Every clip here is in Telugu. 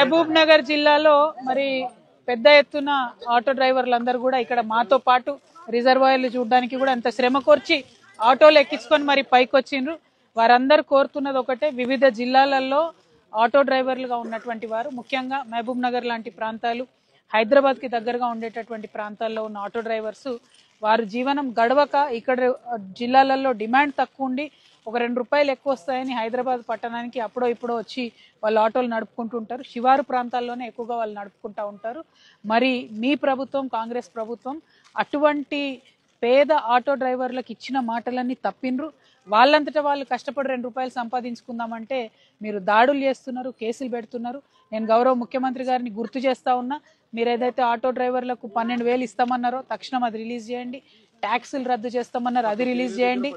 మహబూబ్ నగర్ జిల్లాలో మరి పెద్ద ఎత్తున ఆటో డ్రైవర్లందరూ కూడా ఇక్కడ మాతో పాటు రిజర్వాయర్లు చూడడానికి కూడా అంత శ్రమ కోర్చి ఆటోలు ఎక్కించుకొని మరి పైకి వచ్చిండ్రు. వారందరూ కోరుతున్నది ఒకటే, వివిధ జిల్లాలలో ఆటో డ్రైవర్లుగా ఉన్నటువంటి వారు, ముఖ్యంగా మహబూబ్ నగర్ లాంటి ప్రాంతాలు, హైదరాబాద్కి దగ్గరగా ఉండేటటువంటి ప్రాంతాల్లో ఉన్న ఆటో డ్రైవర్స్ వారు జీవనం గడవక ఇక్కడ జిల్లాలలో డిమాండ్ తక్కువ ఉండి ఒక 2 రూపాయలు ఎక్కువ వస్తాయని హైదరాబాద్ పట్టణానికి అప్పుడో ఇప్పుడో వచ్చి వాళ్ళు ఆటోలు నడుపుకుంటుంటారు. శివారు ప్రాంతాల్లోనే ఎక్కువగా వాళ్ళు నడుపుకుంటూ ఉంటారు. మరి మీ ప్రభుత్వం, కాంగ్రెస్ ప్రభుత్వం అటువంటి పేద ఆటో డ్రైవర్లకు ఇచ్చిన మాటలన్నీ తప్పిండ్రు. వాళ్ళంతటా వాళ్ళు కష్టపడి 2 రూపాయలు సంపాదించుకుందామంటే మీరు దాడులు చేస్తున్నారు, కేసులు పెడుతున్నారు. నేను గౌరవ ముఖ్యమంత్రి గారిని గుర్తు చేస్తా ఉన్నా, మీరు ఏదైతే ఆటో డ్రైవర్లకు 12,000 ఇస్తామన్నారో తక్షణం అది రిలీజ్ చేయండి. ట్యాక్సులు రద్దు చేస్తామన్నారు, అది రిలీజ్ చేయండి.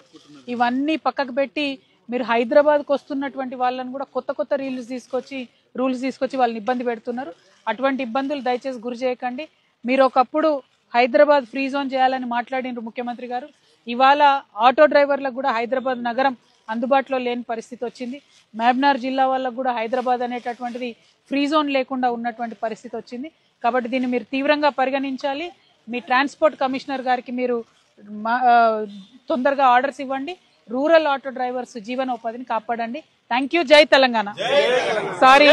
ఇవన్నీ పక్కకు పెట్టి మీరు హైదరాబాద్కు వస్తున్నటువంటి వాళ్ళని కూడా కొత్త కొత్త రూల్స్ తీసుకొచ్చి వాళ్ళని ఇబ్బంది పెడుతున్నారు. అటువంటి ఇబ్బందులు దయచేసి గురి చేయకండి. మీరు ఒకప్పుడు హైదరాబాద్ ఫ్రీ జోన్ చేయాలని మాట్లాడినారు ముఖ్యమంత్రి గారు. ఇవాళ ఆటో డ్రైవర్లకు కూడా హైదరాబాద్ నగరం అందుబాటులో లేని పరిస్థితి వచ్చింది. మహబూబ్నగర్ జిల్లా వాళ్ళకు కూడా హైదరాబాద్ అనేటటువంటిది ఫ్రీ జోన్ లేకుండా ఉన్నటువంటి పరిస్థితి వచ్చింది. కాబట్టి దీన్ని మీరు తీవ్రంగా పరిగణించాలి. మీ ట్రాన్స్పోర్ట్ కమిషనర్ గారికి మీరు తొందరగా ఆర్డర్స్ ఇవ్వండి. రూరల్ ఆటో డ్రైవర్స్ జీవనోపాధిని కాపాడండి. Thank you. జై తెలంగాణ. సారీ.